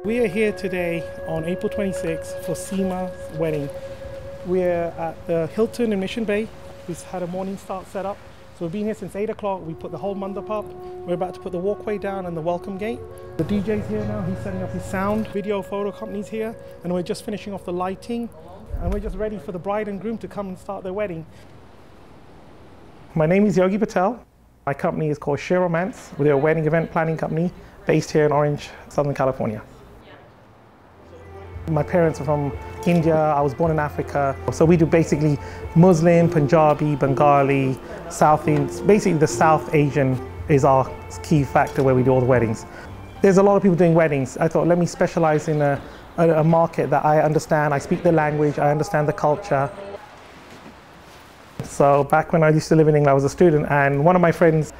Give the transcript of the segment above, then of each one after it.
We are here today on April 26th for Seema's wedding. We're at the Hilton in Mission Bay. We've had a morning start set up. So we've been here since 8 o'clock. We put the whole mandap up. We're about to put the walkway down and the welcome gate. The DJ's here now. He's setting up his sound. Video photo company's here. And we're just finishing off the lighting. And we're just ready for the bride and groom to come and start their wedding. My name is Yogi Patel. My company is called Share Romance. We're a wedding event planning company based here in Orange, Southern California. My parents are from India. I was born in Africa. So we do basically Muslim, Punjabi, Bengali, South Indian. Basically the South Asian is our key factor where we do all the weddings. There's a lot of people doing weddings. I thought, let me specialize in a market that I understand. I speak the language, I understand the culture. So back when I used to live in England, I was a student, and one of my friends'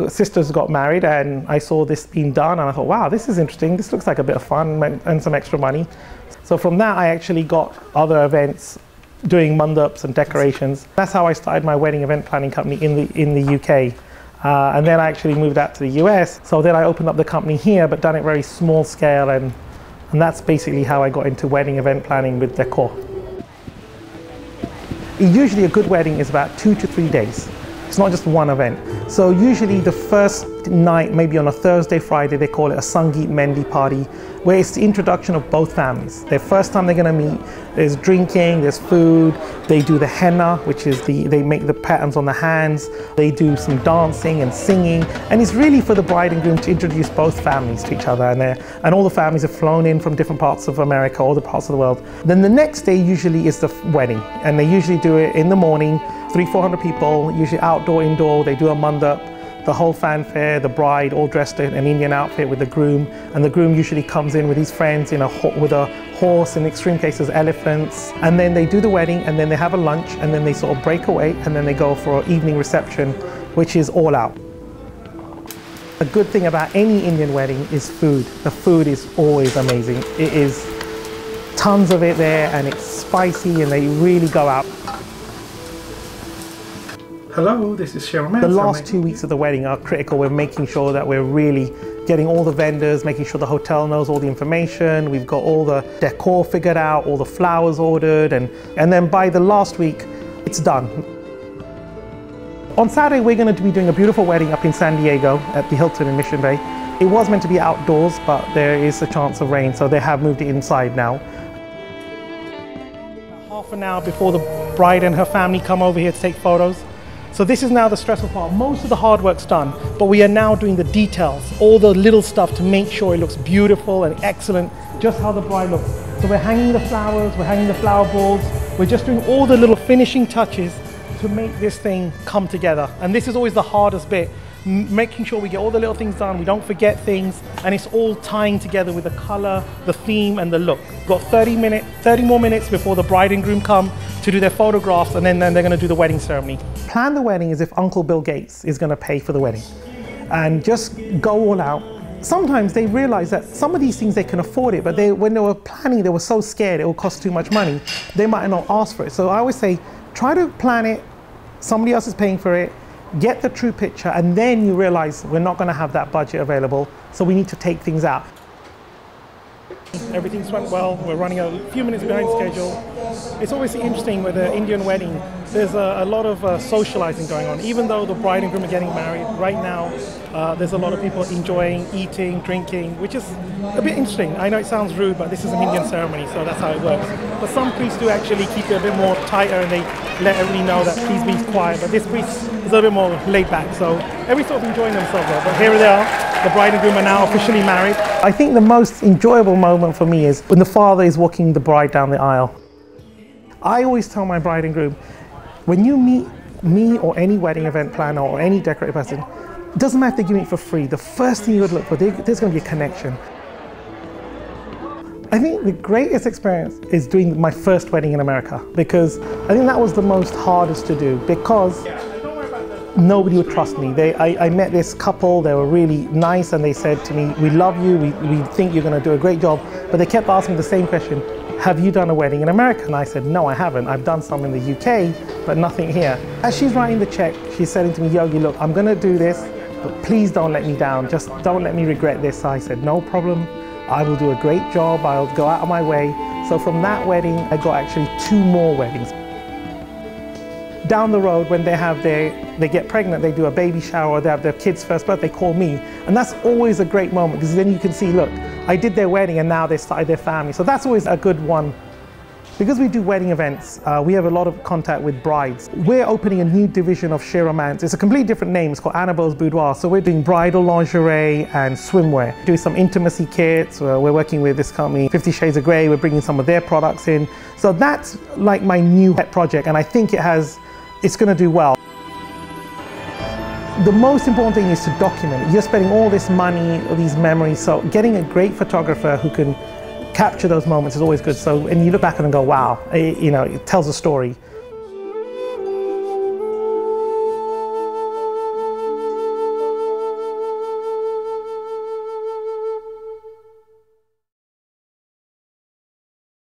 sisters got married, and I saw this being done, and I thought, wow, this is interesting. This looks like a bit of fun and some extra money. So from that, I actually got other events doing mandaps and decorations. That's how I started my wedding event planning company in the UK. And then I actually moved out to the US. So then I opened up the company here, but done it very small scale, and that's basically how I got into wedding event planning with decor. Usually a good wedding is about 2 to 3 days. It's not just one event. So usually the first night, maybe on a Thursday, Friday, they call it a Sangeet Mendi party, where it's the introduction of both families. The first time they're gonna meet, there's drinking, there's food, they do the henna, which is they make the patterns on the hands, they do some dancing and singing, and it's really for the bride and groom to introduce both families to each other, and all the families are flown in from different parts of America, all the parts of the world. Then the next day usually is the wedding, and they usually do it in the morning, 300-400 people, usually outdoor, indoor, they do a mandap, the whole fanfare, the bride all dressed in an Indian outfit with the groom, and the groom usually comes in with his friends with a horse, in extreme cases elephants, and then they do the wedding, and then they have a lunch, and then they sort of break away, and then they go for an evening reception, which is all out. The good thing about any Indian wedding is food. The food is always amazing. It is tons of it there, and it's spicy, and they really go out. Hello, this is Share Romance. The last 2 weeks of the wedding are critical. We're making sure that we're really getting all the vendors, making sure the hotel knows all the information. We've got all the decor figured out, all the flowers ordered, and then by the last week, it's done. On Saturday, we're going to be doing a beautiful wedding up in San Diego at the Hilton in Mission Bay. It was meant to be outdoors, but there is a chance of rain, so they have moved it inside now. Half an hour before the bride and her family come over here to take photos. So this is now the stressful part. Most of the hard work's done, but we are now doing the details, all the little stuff to make sure it looks beautiful and excellent, just how the bride looks. So we're hanging the flowers, we're hanging the flower balls, we're just doing all the little finishing touches to make this thing come together. And this is always the hardest bit, making sure we get all the little things done, we don't forget things, and it's all tying together with the color, the theme, and the look. We've got 30 more minutes before the bride and groom come to do their photographs, and then they're gonna do the wedding ceremony. Plan the wedding as if Uncle Bill Gates is gonna pay for the wedding. And just go all out. Sometimes they realize that some of these things they can afford it, but when they were planning, they were so scared it will cost too much money, they might not ask for it. So I always say, try to plan it, somebody else is paying for it, get the true picture, and then you realize we're not going to have that budget available, so we need to take things out. Everything's went well. We're running a few minutes behind schedule. It's always interesting with an Indian wedding. There's a lot of socializing going on. Even though the bride and groom are getting married, right now there's a lot of people enjoying, eating, drinking, which is a bit interesting. I know it sounds rude, but this is an Indian ceremony, so that's how it works. But some priests do actually keep it a bit more tighter, and they let everybody know that please be quiet. But this priest is a little bit more laid back, so everybody's sort of enjoying themselves there. But here they are. The bride and groom are now officially married. I think the most enjoyable moment for me is when the father is walking the bride down the aisle. I always tell my bride and groom, when you meet me or any wedding event planner or any decorator person, it doesn't matter if they give it for free, the first thing you would look for, there's going to be a connection. I think the greatest experience is doing my first wedding in America, because I think that was the most hardest to do, because nobody would trust me. I met this couple, they were really nice, and they said to me, we love you, we think you're going to do a great job, but they kept asking the same question, have you done a wedding in America? And I said, no, I haven't. I've done some in the UK, but nothing here. As she's writing the check, she's saying to me, Yogi, look, I'm going to do this, but please don't let me down. Just don't let me regret this. So I said, no problem. I will do a great job, I'll go out of my way. So from that wedding, I got actually 2 more weddings. Down the road, when they get pregnant, they do a baby shower, or they have their kid's first birthday, they call me. And that's always a great moment, because then you can see, look, I did their wedding and now they started their family. So that's always a good one. Because we do wedding events, we have a lot of contact with brides. We're opening a new division of Chez Romance. It's a completely different name. It's called Annabelle's Boudoir. So we're doing bridal lingerie and swimwear. Doing some intimacy kits. We're working with this company, 50 Shades of Grey. We're bringing some of their products in. So that's like my new pet project, and I think it's going to do well. The most important thing is to document it. You're spending all this money, all these memories, so getting a great photographer who can capture those moments is always good. So, and you look back and go, wow, it tells a story.